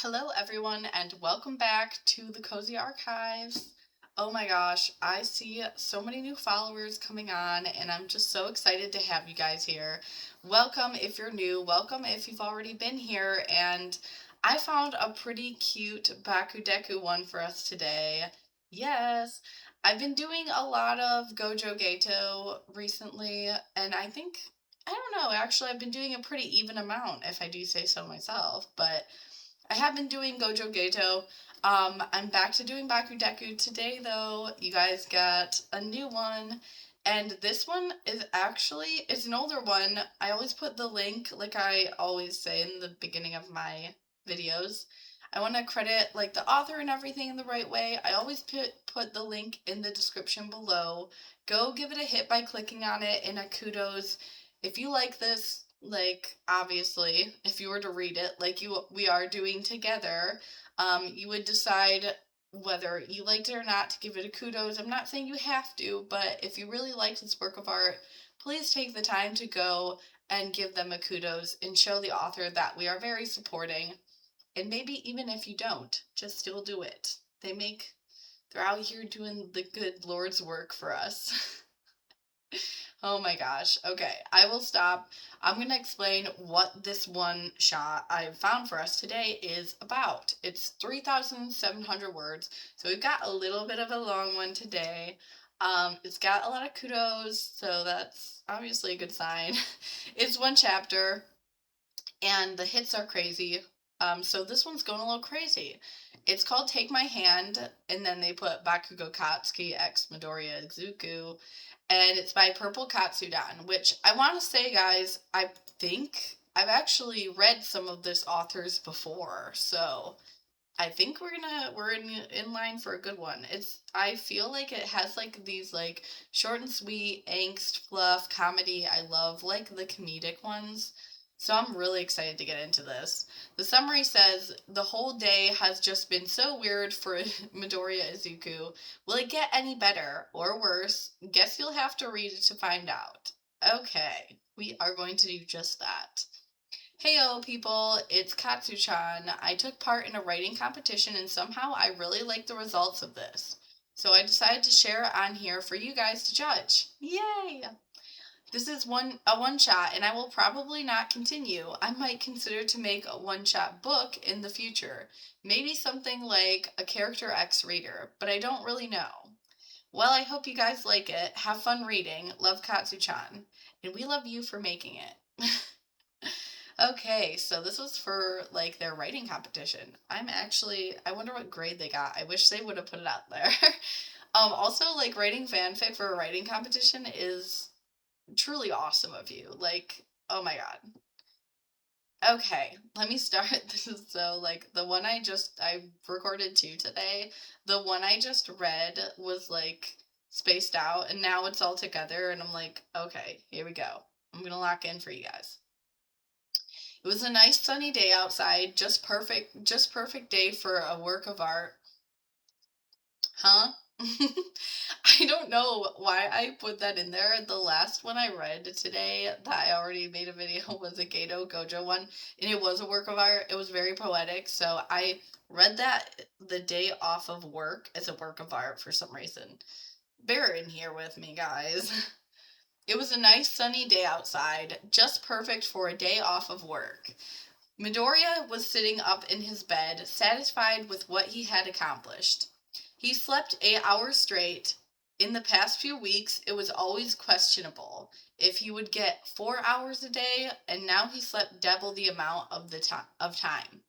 Hello, everyone, and welcome back to the Cozy Archives. Oh my gosh, I see so many new followers coming on, and I'm just so excited to have you guys here. Welcome if you're new, welcome if you've already been here, and I found a pretty cute Bakugou one for us today. Yes, I've been doing a lot of Gojo Gato recently, and I don't know, actually, I've been doing a pretty even amount, if I do say so myself, but I have been doing Gojo Gato. I'm back to doing Bakudeko today, though. You guys got a new one. And this one is actually, it's an older one. I always put the link, like I always say in the beginning of my videos. I want to credit like the author and everything in the right way. I always put the link in the description below. Go give it a hit by clicking on it and a kudos. If you like this, like obviously if you were to read it like we are doing together, you would decide whether you liked it or not to give it a kudos. I'm not saying you have to, but if you really liked this work of art, please take the time to go and give them a kudos and show the author that we are very supporting. And maybe even if you don't, just still do it. They're out here doing the good Lord's work for us. Oh my gosh. Okay, I will stop. I'm going to explain what this one shot I found for us today is about. It's 3,700 words, so we've got a little bit of a long one today. It's got a lot of kudos, so that's obviously a good sign. It's one chapter, and the hits are crazy. So this one's going a little crazy. It's called Take My Hand, and then they put Bakugou Katsuki x Midoriya Izuku, and it's by Purple Katsudan, which I want to say, guys, I think I've actually read some of this author's before, so I think we're in line for a good one. I feel like it has like these like short and sweet angst fluff comedy. I love like the comedic ones. So I'm really excited to get into this. The summary says the whole day has just been so weird for Midoriya Izuku. Will it get any better or worse? Guess you'll have to read it to find out. Okay, we are going to do just that. Heyo, people, it's Katsu-chan. I took part in a writing competition and somehow I really like the results of this. So I decided to share it on here for you guys to judge. Yay! This is a one shot and I will probably not continue. I might consider to make a one shot book in the future. Maybe something like a Character X reader, but I don't really know. Well, I hope you guys like it. Have fun reading. Love Katsu-chan. And we love you for making it. Okay, so this was for like their writing competition. I wonder what grade they got. I wish they would have put it out there. Also, like writing fanfic for a writing competition is truly awesome of you. Like, oh my god. Okay, let me start. This is so like the one I recorded two today. The one I just read was like spaced out, and now it's all together, and I'm like, okay, here we go. I'm gonna lock in for you guys. It was a nice sunny day outside, just perfect day for a work of art. Huh? I don't know why I put that in there. The last one I read today that I already made a video was a Gato Gojo one, and it was a work of art. It was very poetic, so I read that the day off of work as a work of art for some reason. Bear in here with me, guys. It was a nice sunny day outside, just perfect for a day off of work. Midoriya was sitting up in his bed, satisfied with what he had accomplished. He slept 8 hours straight. In the past few weeks, it was always questionable if he would get 4 hours a day, and now he slept double the amount of time.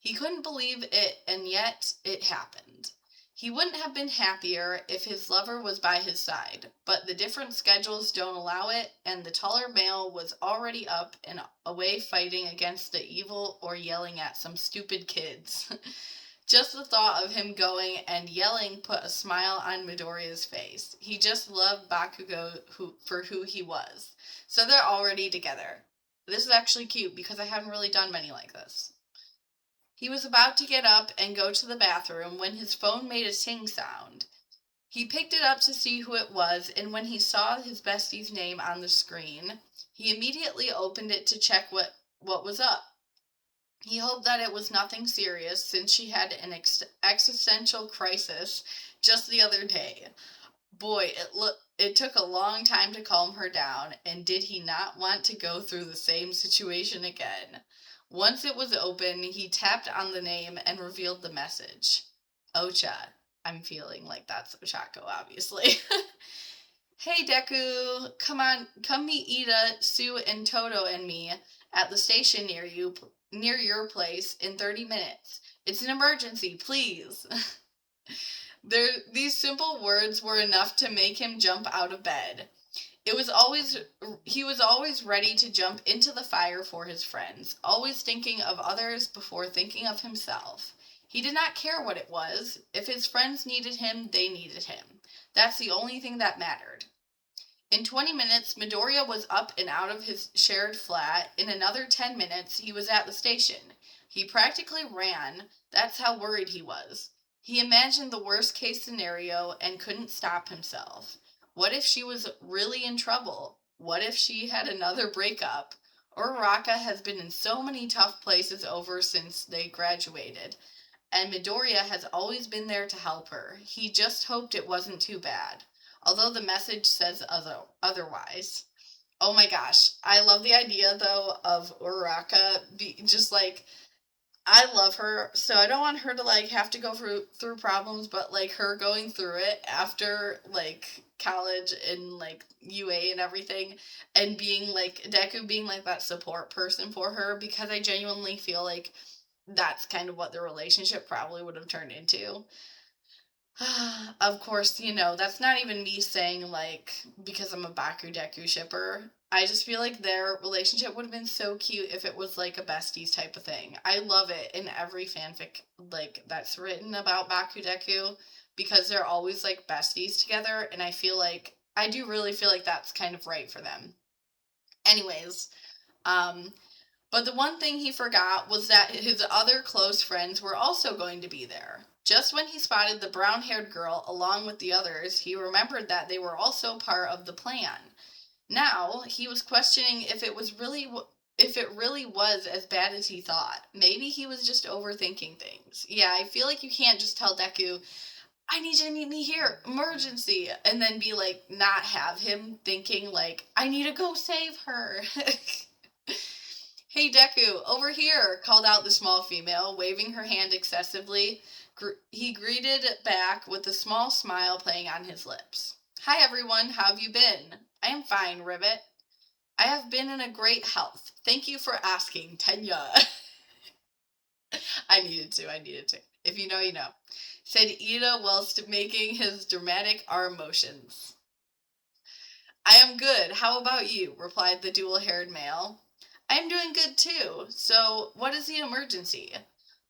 He couldn't believe it, and yet it happened. He wouldn't have been happier if his lover was by his side, but the different schedules don't allow it, and the taller male was already up and away fighting against the evil or yelling at some stupid kids. Just the thought of him going and yelling put a smile on Midoriya's face. He just loved Bakugou for who he was. So they're already together. This is actually cute because I haven't really done many like this. He was about to get up and go to the bathroom when his phone made a ting sound. He picked it up to see who it was, and when he saw his bestie's name on the screen, he immediately opened it to check what was up. He hoped that it was nothing serious since she had an existential crisis just the other day. Boy, it took a long time to calm her down, and did he not want to go through the same situation again? Once it was open, he tapped on the name and revealed the message. Ocha. I'm feeling like that's Ochako, obviously. Hey Deku, come on, come meet Ida, Sue, and Toto and me at the station near your place in 30 minutes. It's an emergency, please. These simple words were enough to make him jump out of bed. It was always He was always ready to jump into the fire for his friends, always thinking of others before thinking of himself. He did not care what it was. If his friends needed him, they needed him. That's the only thing that mattered. In 20 minutes, Midoriya was up and out of his shared flat. In another 10 minutes, he was at the station. He practically ran. That's how worried he was. He imagined the worst case scenario and couldn't stop himself. What if she was really in trouble? What if she had another breakup? Uraraka has been in so many tough places over since they graduated, and Midoriya has always been there to help her. He just hoped it wasn't too bad, although the message says otherwise. Oh my gosh, I love the idea though of Uraraka just like, I love her, so I don't want her to like have to go through problems, but like her going through it after like college and like UA and everything, and being like Deku being like that support person for her, because I genuinely feel like that's kind of what the relationship probably would have turned into. Of course, that's not even me saying, like, because I'm a Bakugou shipper. I just feel like their relationship would have been so cute if it was, like, a besties type of thing. I love it in every fanfic, like, that's written about Bakugou, because they're always, like, besties together, and I do really feel like that's kind of right for them. Anyways, um, but the one thing he forgot was that his other close friends were also going to be there. Just when he spotted the brown haired girl along with the others, he remembered that they were also part of the plan. Now, he was questioning if it really was as bad as he thought. Maybe he was just overthinking things. Yeah, I feel like you can't just tell Deku, I need you to meet me here, emergency, and then be like, not have him thinking, like, I need to go save her. Hey Deku, over here, called out the small female, waving her hand excessively. He greeted back with a small smile playing on his lips. Hi everyone, how have you been? I am fine, Ribbit. I have been in a great health. Thank you for asking, Tenya. I needed to. If you know, you know. Said Ida whilst making his dramatic arm motions. I am good. How about you? Replied the dual-haired male. I am doing good too. So, what is the emergency?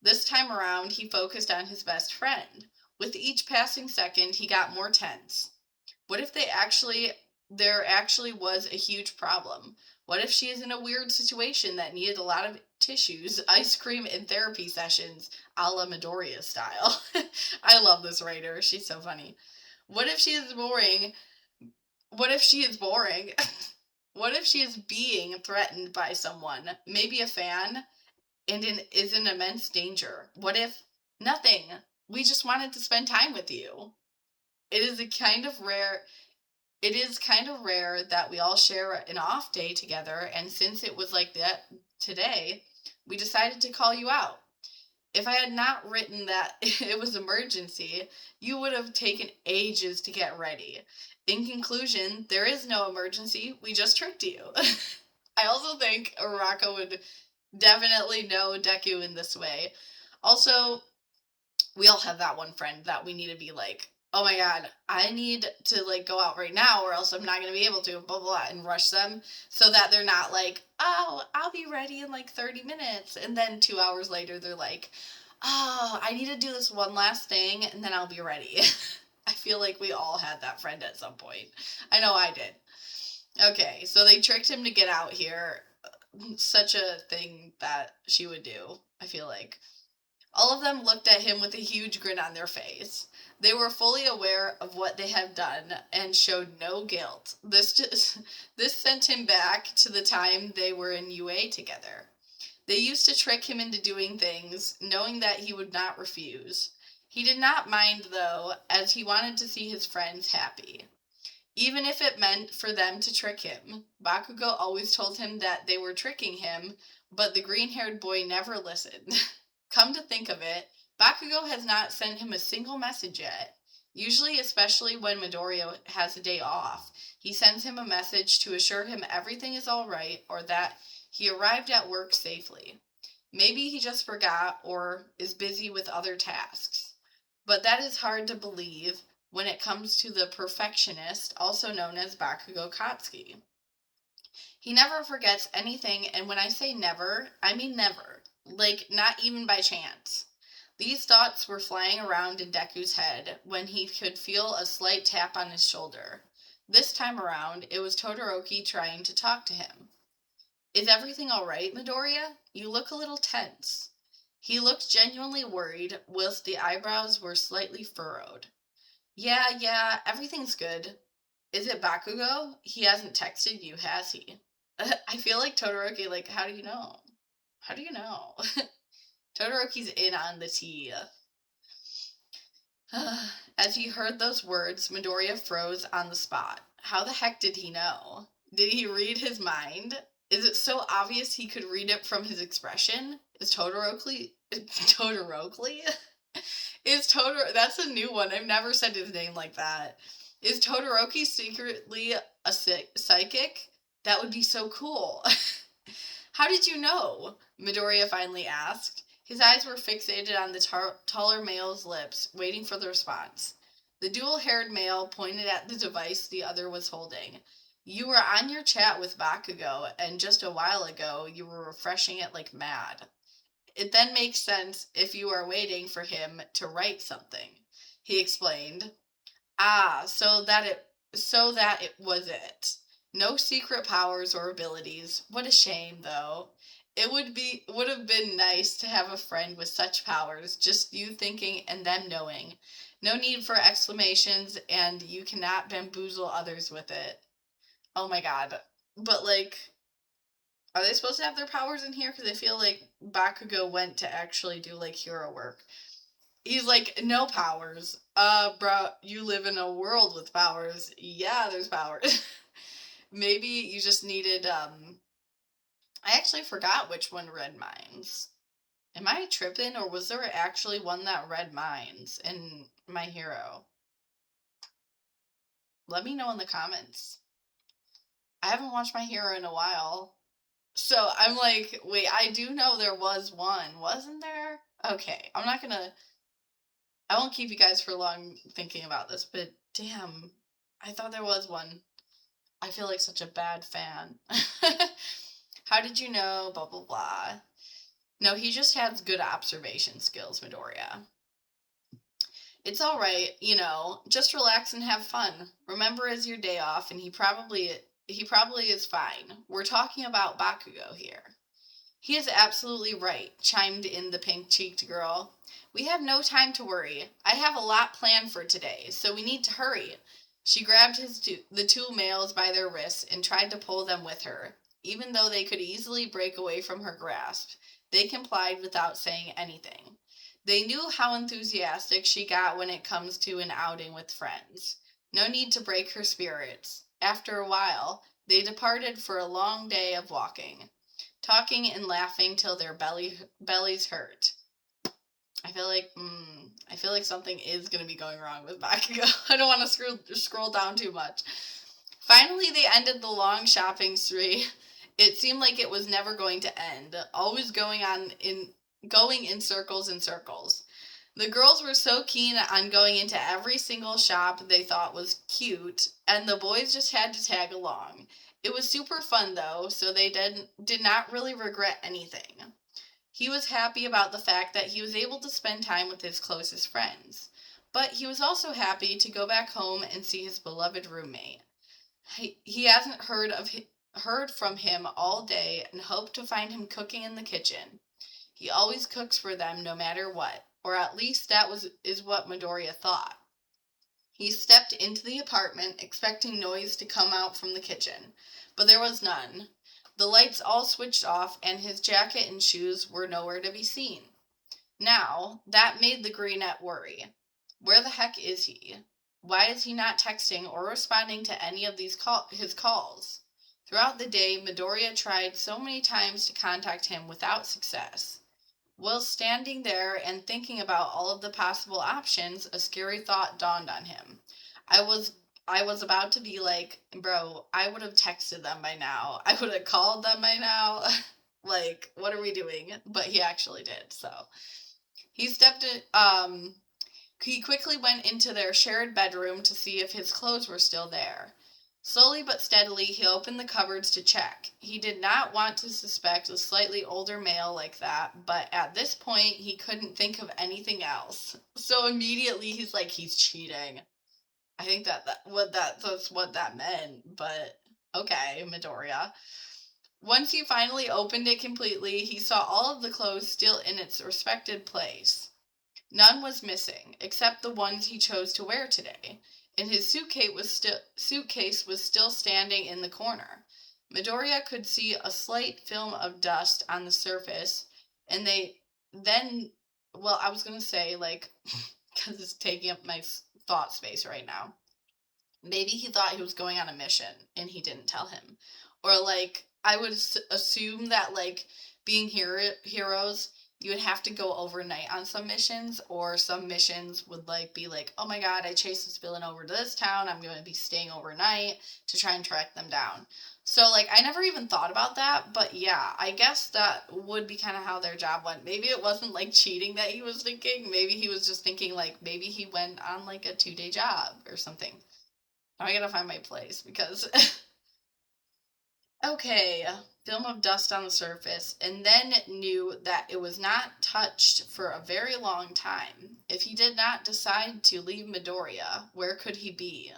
This time around, he focused on his best friend. With each passing second, he got more tense. What if there actually was a huge problem? What if she is in a weird situation that needed a lot of tissues, ice cream, and therapy sessions, a la Midoriya style? I love this writer. She's so funny. What if she is boring? What if she is boring? What if she is being threatened by someone, maybe a fan, and is in immense danger? What if nothing? We just wanted to spend time with you. It is a kind of rare it is kind of rare that we all share an off day together, and since it was like that today, we decided to call you out. If I had not written that it was emergency, you would have taken ages to get ready. In conclusion, there is no emergency. We just tricked you. I also think Uraraka would definitely know Deku in this way. Also, we all have that one friend that we need to be like, oh my god, I need to like go out right now or else I'm not going to be able to, blah, blah, blah, and rush them so that they're not like, oh, I'll be ready in like 30 minutes. And then 2 hours later, they're like, oh, I need to do this one last thing and then I'll be ready. I feel like we all had that friend at some point. I know I did. Okay, so they tricked him to get out here. Such a thing that she would do, I feel like. All of them looked at him with a huge grin on their face. They were fully aware of what they had done and showed no guilt. This sent him back to the time they were in UA together. They used to trick him into doing things, knowing that he would not refuse. He did not mind, though, as he wanted to see his friends happy. Even if it meant for them to trick him. Bakugou always told him that they were tricking him, but the green-haired boy never listened. Come to think of it, Bakugou has not sent him a single message yet. Usually, especially when Midoriya has a day off, he sends him a message to assure him everything is all right or that he arrived at work safely. Maybe he just forgot or is busy with other tasks. But that is hard to believe when it comes to the perfectionist, also known as Bakugou Katsuki. He never forgets anything, and when I say never, I mean never. Like, not even by chance. These thoughts were flying around in Deku's head when he could feel a slight tap on his shoulder. This time around, it was Todoroki trying to talk to him. Is everything all right, Midoriya? You look a little tense. He looked genuinely worried, whilst the eyebrows were slightly furrowed. Yeah, everything's good. Is it Bakugou? He hasn't texted you, has he? I feel like Todoroki, like, how do you know? How do you know? Todoroki's in on the tea. As he heard those words, Midoriya froze on the spot. How the heck did he know? Did he read his mind? Is it so obvious he could read it from his expression? Is Todoroki... Todoroki? That's a new one. I've never said his name like that. Is Todoroki secretly a psychic? That would be so cool. How did you know? Midoriya finally asked. His eyes were fixated on the taller male's lips, waiting for the response. The dual-haired male pointed at the device the other was holding. You were on your chat with Bakugou, and just a while ago, you were refreshing it like mad. It then makes sense if you are waiting for him to write something, he explained. Ah, so that it was it. No secret powers or abilities. What a shame, though. Would have been nice to have a friend with such powers, just you thinking and them knowing. No need for exclamations, and you cannot bamboozle others with it. Oh my god. But, like, are they supposed to have their powers in here? Because I feel like Bakugou went to actually do, like, hero work. He's like, no powers. Bro, you live in a world with powers. Yeah, there's powers. Maybe you just needed, I actually forgot which one read minds. Am I tripping, or was there actually one that read minds in My Hero? Let me know in the comments. I haven't watched My Hero in a while. So I'm like, wait, I do know there was one. Wasn't there? Okay, I won't keep you guys for long thinking about this, but damn, I thought there was one. I feel like such a bad fan. How did you know? Blah, blah, blah. No, he just has good observation skills, Midoriya. It's all right, just relax and have fun. Remember, it's your day off, and he probably is fine. We're talking about Bakugou here. He is absolutely right, chimed in the pink-cheeked girl. We have no time to worry. I have a lot planned for today, so we need to hurry. She grabbed the two males by their wrists and tried to pull them with her. Even though they could easily break away from her grasp, they complied without saying anything. They knew how enthusiastic she got when it comes to an outing with friends. No need to break her spirits. After a while, they departed for a long day of walking, talking and laughing till their bellies hurt. I feel like something is going to be going wrong with Bakugou. I don't want to scroll down too much. Finally, they ended the long shopping spree. It seemed like it was never going to end, always going in circles and circles. The girls were so keen on going into every single shop they thought was cute, and the boys just had to tag along. It was super fun, though, so they did not really regret anything. He was happy about the fact that he was able to spend time with his closest friends. But he was also happy to go back home and see his beloved roommate. He hasn't heard from him all day and hoped to find him cooking in the kitchen. He always cooks for them no matter what, or at least that is what Midoriya thought. He stepped into the apartment expecting noise to come out from the kitchen, but there was none. The lights all switched off, and his jacket and shoes were nowhere to be seen. Now, that made the Greenette worry. Where the heck is he? Why is he not texting or responding to any of his calls? Throughout the day, Midoriya tried so many times to contact him without success. While standing there and thinking about all of the possible options, a scary thought dawned on him. I was I was about to be like, bro, I would have texted them by now. I would have called them by now. Like, what are we doing? But he actually did. So, he stepped in, he quickly went into their shared bedroom to see if his clothes were still there. Slowly but steadily, he opened the cupboards to check. He did not want to suspect a slightly older male like that, but at this point, he couldn't think of anything else. So immediately, he's like, he's cheating. I think that's what that meant, but okay, Midoriya. Once he finally opened it completely, he saw all of the clothes still in its respected place. None was missing, except the ones he chose to wear today, and his suitcase was still standing in the corner. Midoriya could see a slight film of dust on the surface, and I was going to say, like, because it's taking up my thought space right now. Maybe he thought he was going on a mission, and he didn't tell him. Or, like, I would assume that, like, being heroes, you would have to go overnight on some missions, or some missions would, like, be like, oh my god, I chased this villain over to this town, I'm going to be staying overnight to try and track them down. So, like, I never even thought about that, but yeah, I guess that would be kind of how their job went. Maybe it wasn't, like, cheating that he was thinking, maybe he was just thinking, like, maybe he went on, like, a 2-day job or something. Now I gotta find my place, because... Okay, film of dust on the surface, and then knew that it was not touched for a very long time. If he did not decide to leave Midoriya, where could he be?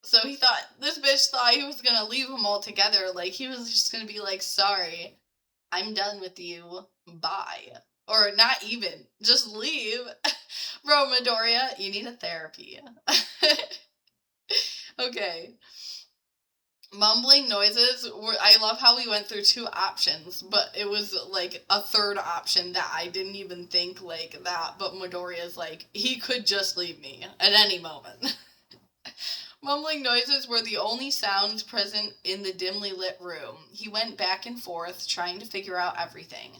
So this bitch thought he was gonna leave them all together. Like, he was just gonna be like, sorry, I'm done with you, bye. Or not even, just leave. Bro, Midoriya, you need a therapy. Okay. Mumbling noises I love how we went through 2 options, but it was like a third option that I didn't even think like that, but Midoriya's like, he could just leave me at any moment. Mumbling noises were the only sounds present in the dimly lit room. He went back and forth, trying to figure out everything.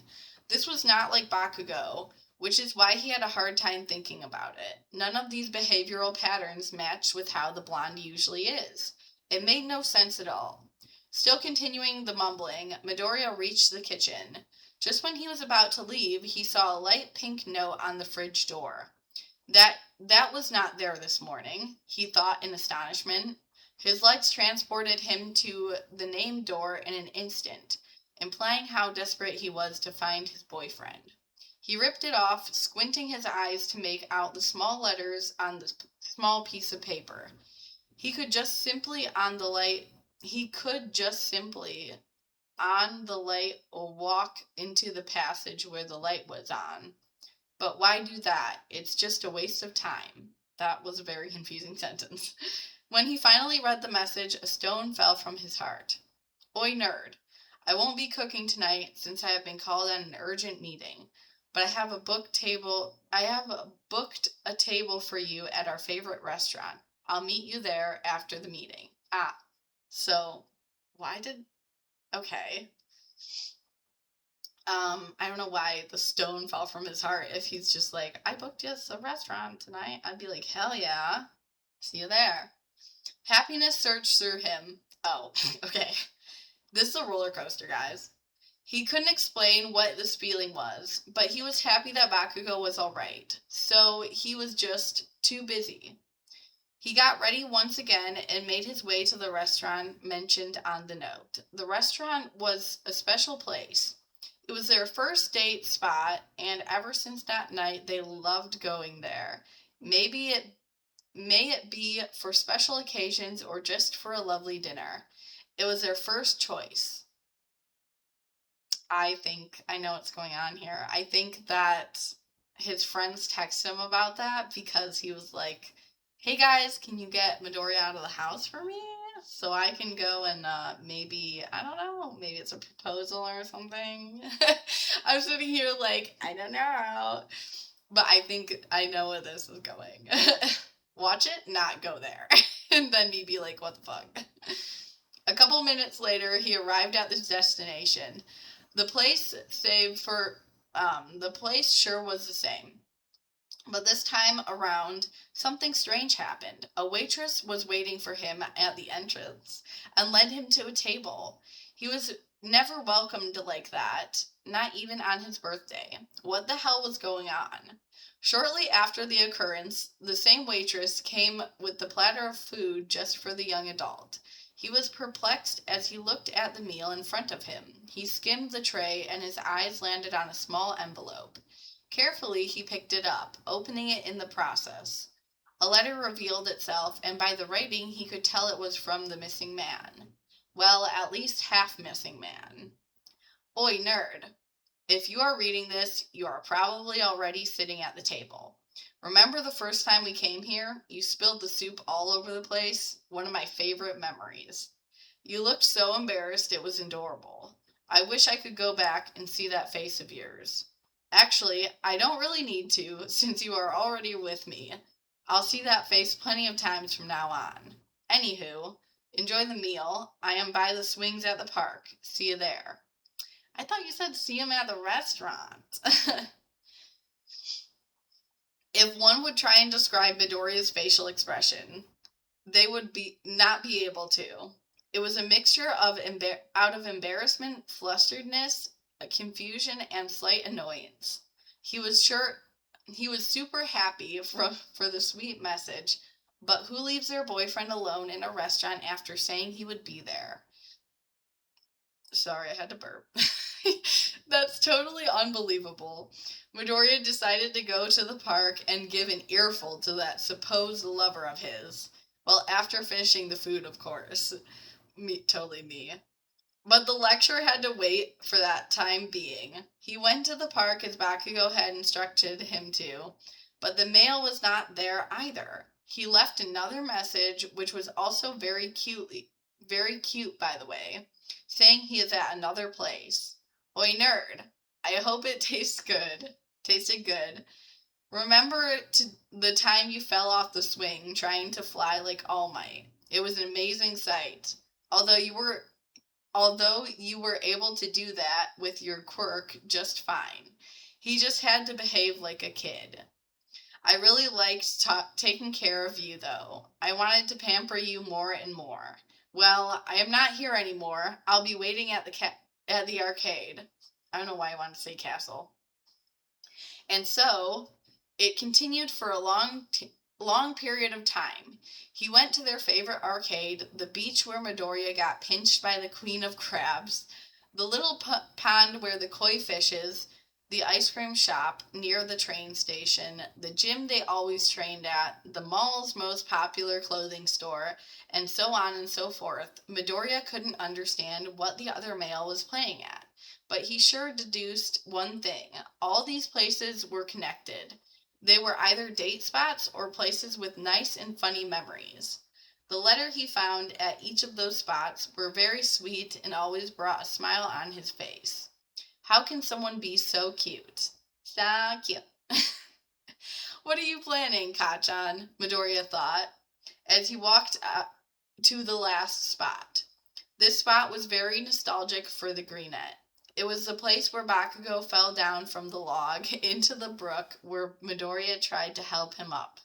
This was not like Bakugou, which is why he had a hard time thinking about it. None of these behavioral patterns matched with how the blonde usually is. It made no sense at all. Still continuing the mumbling, Midoriya reached the kitchen. Just when he was about to leave, he saw a light pink note on the fridge door. That was not there this morning, he thought in astonishment. His legs transported him to the named door in an instant, implying how desperate he was to find his boyfriend. He ripped it off, squinting his eyes to make out the small letters on the small piece of paper. He could just simply on the light or walk into the passage where the light was on. But why do that? It's just a waste of time. That was a very confusing sentence. When he finally read the message, a stone fell from his heart. Oi, nerd. I won't be cooking tonight since I have been called on an urgent meeting. But I have booked a table for you at our favorite restaurant. I'll meet you there after the meeting. So okay. I don't know why the stone fell from his heart. If he's just like, I booked us a restaurant tonight, I'd be like, hell yeah. See you there. Happiness surged through him. Oh, okay. This is a roller coaster, guys. He couldn't explain what this feeling was, but he was happy that Bakugou was alright. So he was just too busy. He got ready once again and made his way to the restaurant mentioned on the note. The restaurant was a special place. It was their first date spot, and ever since that night, they loved going there. May it be for special occasions or just for a lovely dinner. It was their first choice. I think I know what's going on here. I think that his friends texted him about that because he was like, hey guys, can you get Midoriya out of the house for me? so I can go and maybe, I don't know, maybe it's a proposal or something. I'm sitting here like, I don't know. But I think I know where this is going. Watch it, not go there. And then me be like, what the fuck? A couple minutes later, he arrived at his destination. The place saved for, the place sure was the same. But this time around, something strange happened. A waitress was waiting for him at the entrance and led him to a table. He was never welcomed like that, not even on his birthday. What the hell was going on? Shortly after the occurrence, the same waitress came with the platter of food just for the young adult. He was perplexed as he looked at the meal in front of him. He skimmed the tray and his eyes landed on a small envelope. Carefully, he picked it up, opening it in the process. A letter revealed itself, and by the writing, he could tell it was from the missing man. Well, at least half missing man. Oi, nerd. If you are reading this, you are probably already sitting at the table. Remember the first time we came here? You spilled the soup all over the place? One of my favorite memories. You looked so embarrassed it was adorable. I wish I could go back and see that face of yours. Actually, I don't really need to, since you are already with me. I'll see that face plenty of times from now on. Anywho, enjoy the meal. I am by the swings at the park. See you there. I thought you said see him at the restaurant. If one would try and describe Midoriya's facial expression, they would not be able to. It was a mixture of out of embarrassment, flusteredness, confusion, and slight annoyance. He was super happy for the sweet message, but who leaves their boyfriend alone in a restaurant after saying he would be there? Sorry, I had to burp. That's totally unbelievable. Midoriya decided to go to the park and give an earful to that supposed lover of his. Well, after finishing the food, of course. Totally me. But the lecture had to wait for that time being. He went to the park as Bakugou had instructed him to, but the mail was not there either. He left another message, which was also very cute, by the way, saying he is at another place. Oi, nerd. I hope it tasted good. Remember the time you fell off the swing trying to fly like All Might. It was an amazing sight. Although you were able to do that with your quirk just fine. He just had to behave like a kid. I really liked taking care of you, though. I wanted to pamper you more and more. Well, I am not here anymore. I'll be waiting at the arcade. I don't know why I wanted to say castle. And so, it continued for a long period of time. He went to their favorite arcade, the beach where Midoriya got pinched by the Queen of Crabs, the little pond where the koi fishes, the ice cream shop near the train station, the gym they always trained at, the mall's most popular clothing store, and so on and so forth. Midoriya couldn't understand what the other male was playing at, but he sure deduced one thing. All these places were connected. They were either date spots or places with nice and funny memories. The letter he found at each of those spots were very sweet and always brought a smile on his face. How can someone be so cute? So cute. What are you planning, Kachan? Midoriya thought, as he walked to the last spot. This spot was very nostalgic for the Greenette. It was the place where Bakugou fell down from the log into the brook where Midoriya tried to help him up.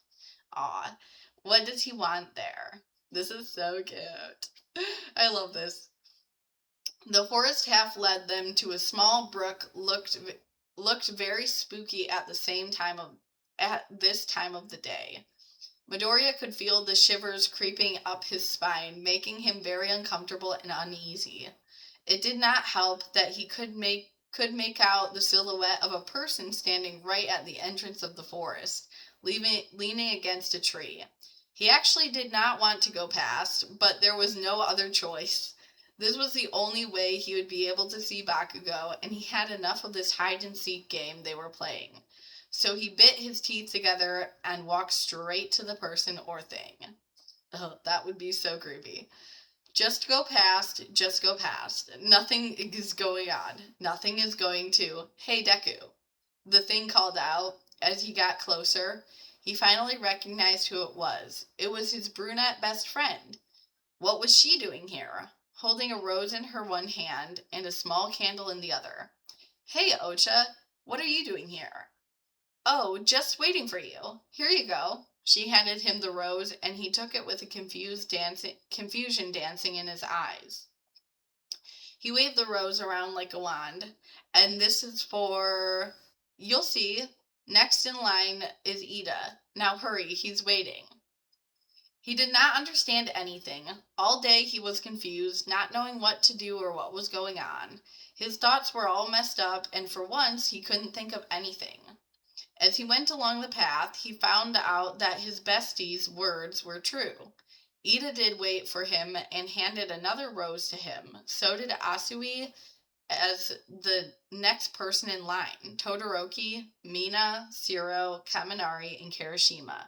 Aw, what does he want there? This is so cute. I love this. The forest half led them to a small brook looked very spooky at this time of the day. Midoriya could feel the shivers creeping up his spine, making him very uncomfortable and uneasy. It did not help that he could make out the silhouette of a person standing right at the entrance of the forest, leaning against a tree. He actually did not want to go past, but there was no other choice. This was the only way he would be able to see Bakugou, and he had enough of this hide-and-seek game they were playing. So he bit his teeth together and walked straight to the person or thing. Oh, that would be so creepy. Just go past, just go past. Nothing is going on. Nothing is going to. Hey, Deku. The thing called out. As he got closer, he finally recognized who it was. It was his brunette best friend. What was she doing here? Holding a rose in her one hand and a small candle in the other. Hey, Ocha, what are you doing here? Oh, just waiting for you. Here you go. She handed him the rose, and he took it with a confusion dancing in his eyes. He waved the rose around like a wand, and this is for... You'll see. Next in line is Ida. Now hurry, he's waiting. He did not understand anything. All day he was confused, not knowing what to do or what was going on. His thoughts were all messed up, and for once he couldn't think of anything. As he went along the path, he found out that his bestie's words were true. Ida did wait for him and handed another rose to him. So did Asui as the next person in line, Todoroki, Mina, Shiro, Kaminari, and Kirishima.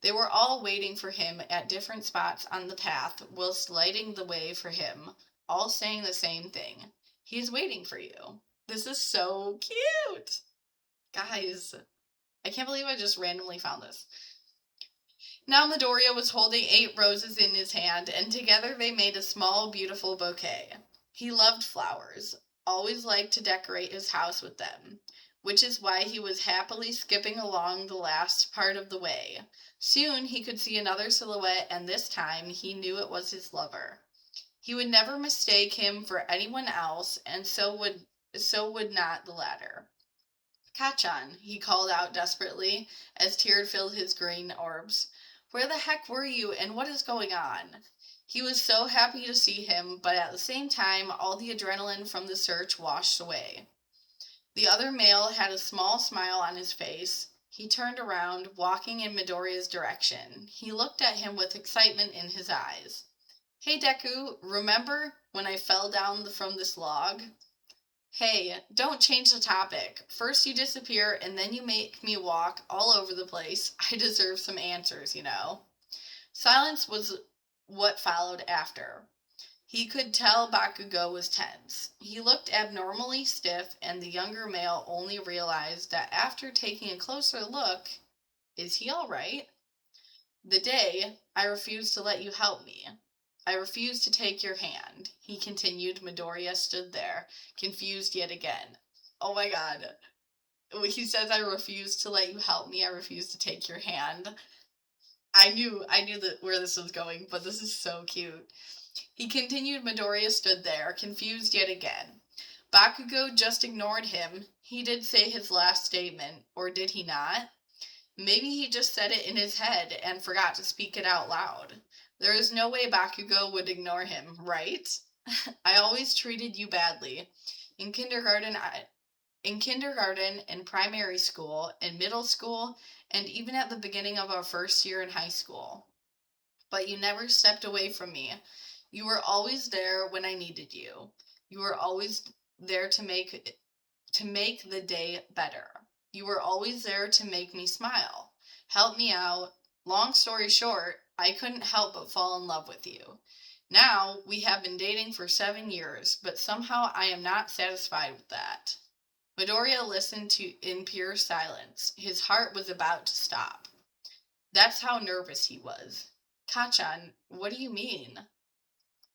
They were all waiting for him at different spots on the path, whilst lighting the way for him, all saying the same thing. He's waiting for you. This is so cute! Guys, I can't believe I just randomly found this. Now Midoriya was holding 8 roses in his hand, and together they made a small, beautiful bouquet. He loved flowers, always liked to decorate his house with them, which is why he was happily skipping along the last part of the way. Soon he could see another silhouette, and this time he knew it was his lover. He would never mistake him for anyone else, and so would not the latter. Kachan, he called out desperately, as tears filled his green orbs. Where the heck were you, and what is going on? He was so happy to see him, but at the same time, all the adrenaline from the search washed away. The other male had a small smile on his face. He turned around, walking in Midoriya's direction. He looked at him with excitement in his eyes. Hey, Deku, remember when I fell down from this log? Hey, don't change the topic. First you disappear, and then you make me walk all over the place. I deserve some answers, you know. Silence was what followed after. He could tell Bakugou was tense. He looked abnormally stiff, and the younger male only realized that after taking a closer look, is he all right? The day I refused to let you help me. I refused to take your hand, he continued. Midoriya stood there, confused yet again. Oh my god. He says, I refuse to let you help me. I refuse to take your hand. I knew that where this was going, but this is so cute. He continued. Midoriya stood there, confused yet again. Bakugou just ignored him. He did say his last statement, or did he not? Maybe he just said it in his head and forgot to speak it out loud. There is no way Bakugou would ignore him, right? I always treated you badly. In kindergarten, in primary school, in middle school, and even at the beginning of our first year in high school. But you never stepped away from me. You were always there when I needed you. You were always there to make the day better. You were always there to make me smile. Help me out. Long story short, I couldn't help but fall in love with you. Now, we have been dating for 7 years, but somehow I am not satisfied with that. Midoriya listened in pure silence. His heart was about to stop. That's how nervous he was. Kachan, what do you mean?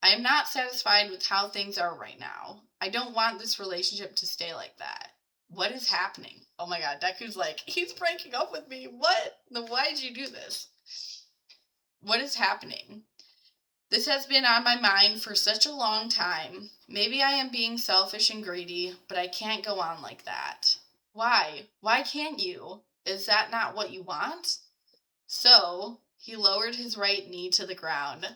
I am not satisfied with how things are right now. I don't want this relationship to stay like that. What is happening? Oh my god, Deku's like, he's breaking up with me. What? Why did you do this? What is happening? This has been on my mind for such a long time. Maybe I am being selfish and greedy, but I can't go on like that. Why? Why can't you? Is that not what you want? So, he lowered his right knee to the ground.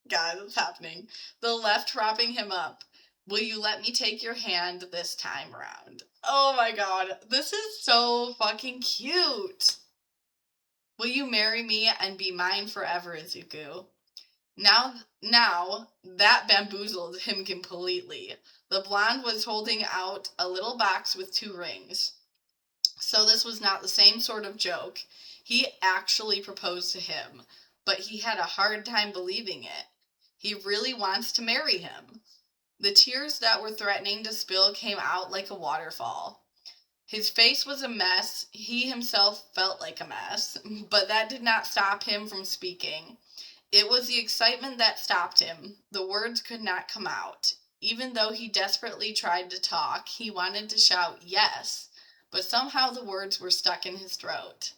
God, what's happening? The left propping him up. Will you let me take your hand this time around? Oh my god, this is so fucking cute. Will you marry me and be mine forever, Izuku? Now that bamboozled him completely. The blonde was holding out a little box with 2 rings. So this was not the same sort of joke. He actually proposed to him, but he had a hard time believing it. He really wants to marry him. The tears that were threatening to spill came out like a waterfall. His face was a mess. He himself felt like a mess, but that did not stop him from speaking. It was the excitement that stopped him. The words could not come out. Even though he desperately tried to talk, he wanted to shout yes, but somehow the words were stuck in his throat.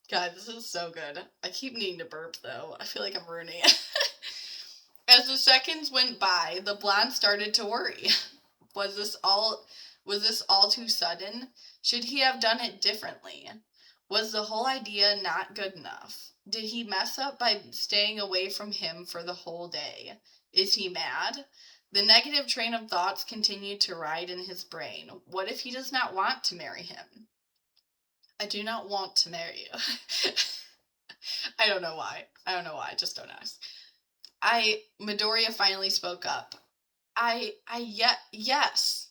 God, this is so good. I keep needing to burp, though. I feel like I'm ruining it. As the seconds went by, the blonde started to worry. Was this all too sudden? Should he have done it differently? Was the whole idea not good enough? Did he mess up by staying away from him for the whole day? Is he mad? The negative train of thoughts continued to ride in his brain. What if he does not want to marry him? I do not want to marry you. I don't know why. Just don't ask. Midoriya finally spoke up. Yes.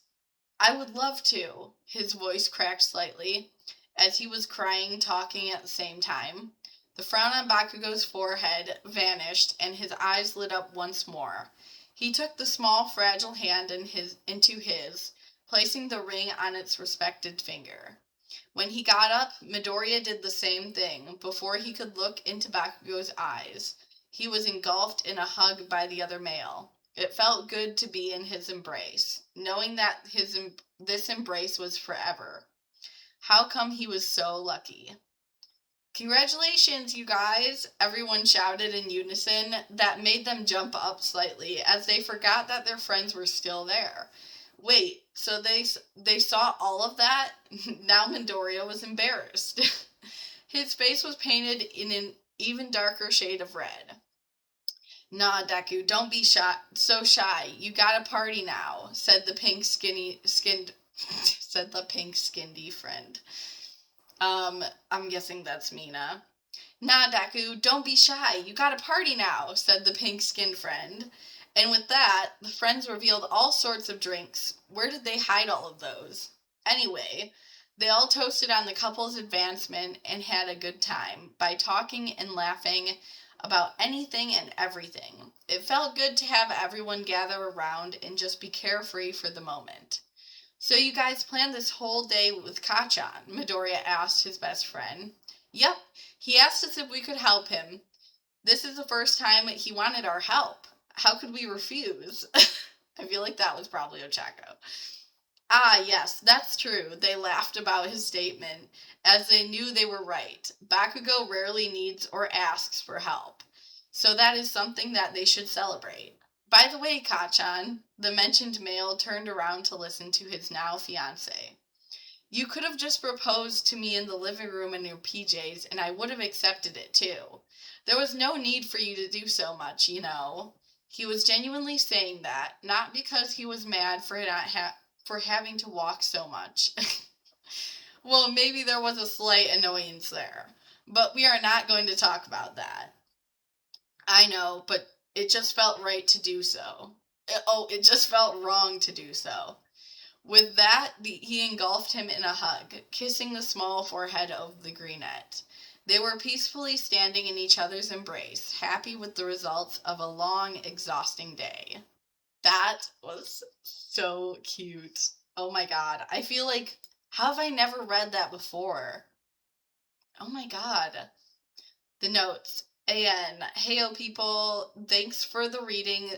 I would love to. His voice cracked slightly, as he was crying, talking at the same time. The frown on Bakugou's forehead vanished, and his eyes lit up once more. He took the small, fragile hand into his, placing the ring on its respected finger. When he got up, Midoriya did the same thing. Before he could look into Bakugou's eyes, he was engulfed in a hug by the other male. It felt good to be in his embrace, knowing that this embrace was forever. How come he was so lucky? Congratulations, you guys! Everyone shouted in unison. That made them jump up slightly, as they forgot that their friends were still there. Wait, so they saw all of that? Now Midoriya was embarrassed. His face was painted in an even darker shade of red. Nah, Deku, don't be so shy. You gotta party now, said the pink-skinned friend. I'm guessing that's Mina. Nah, Deku, don't be shy. You gotta party now, said the pink-skinned friend. And with that, the friends revealed all sorts of drinks. Where did they hide all of those? Anyway, they all toasted on the couple's advancement and had a good time by talking and laughing about anything and everything. It felt good to have everyone gather around and just be carefree for the moment. So you guys planned this whole day with Kachan? Midoriya asked his best friend. Yep, he asked us if we could help him. This is the first time he wanted our help. How could we refuse? I feel like that was probably Ochako. Ah, yes, that's true. They laughed about his statement, as they knew they were right. Bakugou rarely needs or asks for help, so that is something that they should celebrate. By the way, Kachan, the mentioned male turned around to listen to his now fiancé. You could have just proposed to me in the living room in your PJs, and I would have accepted it too. There was no need for you to do so much, you know. He was genuinely saying that, not because he was mad for having to walk so much. Well, maybe there was a slight annoyance there, but we are not going to talk about that. I know, but it just felt right to do so. It just felt wrong to do so. With that, he engulfed him in a hug, kissing the small forehead of the greenette. They were peacefully standing in each other's embrace, happy with the results of a long, exhausting day. That was so cute. Oh my god. I feel like, how have I never read that before? Oh my god. The notes. AN. Heyo people, thanks for reading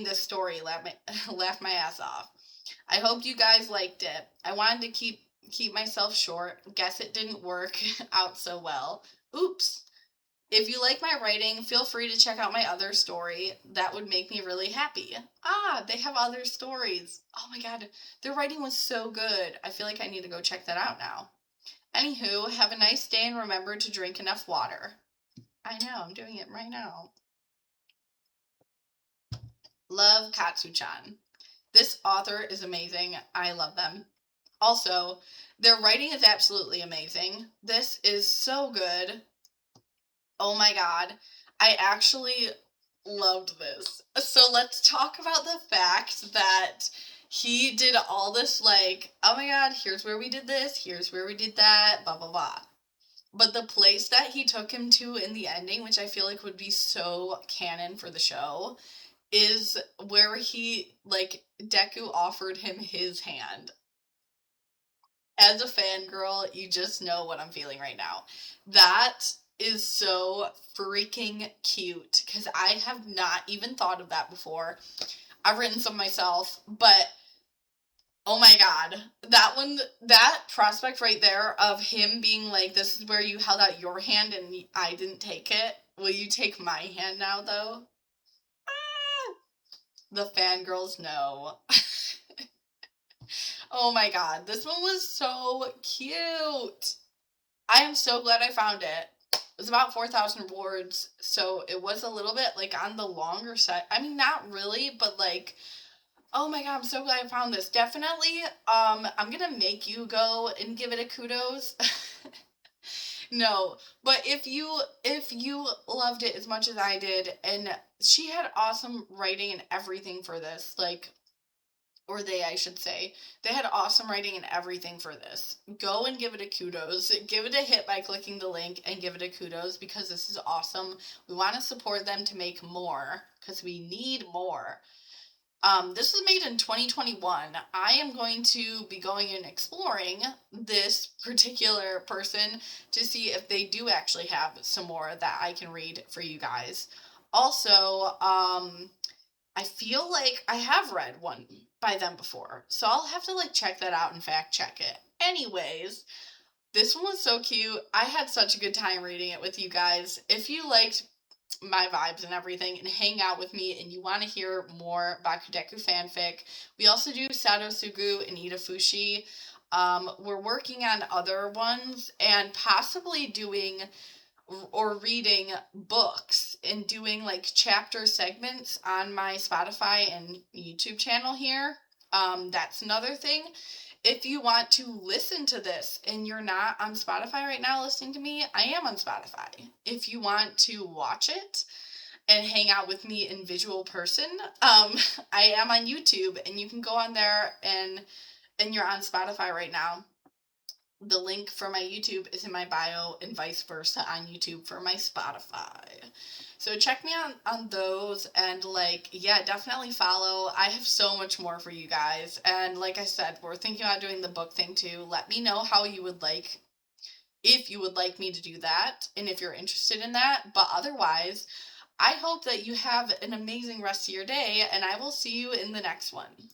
this story. Laugh my ass off. I hope you guys liked it. I wanted to keep myself short. Guess it didn't work out so well. Oops. If you like my writing, feel free to check out my other story. That would make me really happy. Ah, they have other stories. Oh my god, their writing was so good. I feel like I need to go check that out now. Anywho, have a nice day and remember to drink enough water. I know, I'm doing it right now. Love Katsu-chan. This author is amazing. I love them. Also, their writing is absolutely amazing. This is so good. Oh my god. I actually loved this. So let's talk about the fact that he did all this, like, oh my god, here's where we did this, here's where we did that, blah, blah, blah. But the place that he took him to in the ending, which I feel like would be so canon for the show, is where he, like, Deku offered him his hand. As a fangirl, you just know what I'm feeling right now. That is so freaking cute because I have not even thought of that before. I've written some myself, but oh my god. That one, that prospect right there of him being like, this is where you held out your hand and I didn't take it. Will you take my hand now, though? Ah, the fangirls know. Oh my god, this one was so cute. I am so glad I found it. It was about 4,000 words, so it was a little bit like on the longer side. I mean, not really, but like, oh my god, I'm so glad I found this. Definitely, I'm gonna make you go and give it a kudos. No, but if you loved it as much as I did, and she had awesome writing and everything for this, like, or they, I should say, they had awesome writing and everything for this. Go and give it a kudos. Give it a hit by clicking the link and give it a kudos because this is awesome. We want to support them to make more because we need more. This was made in 2021. I am going to be going and exploring this particular person to see if they do actually have some more that I can read for you guys. Also, I feel like I have read one by them before, so I'll have to like check that out and fact check it. Anyways, this one was so cute. I had such a good time reading it with you guys. If you liked my vibes and everything and hang out with me and you want to hear more Bakugou fanfic, we also do Sado Sugu and Ida Fushi. We're working on other ones and possibly doing or reading books and doing like chapter segments on my Spotify and YouTube channel here. That's another thing. If you want to listen to this and you're not on Spotify right now listening to me, I am on Spotify. If you want to watch it and hang out with me in visual person, I am on YouTube and you can go on there and you're on Spotify right now. The link for my YouTube is in my bio and vice versa on YouTube for my Spotify. So check me on those and like, yeah, definitely follow. I have so much more for you guys. And like I said, we're thinking about doing the book thing too. Let me know how you would like, if you would like me to do that and if you're interested in that. But otherwise, I hope that you have an amazing rest of your day and I will see you in the next one.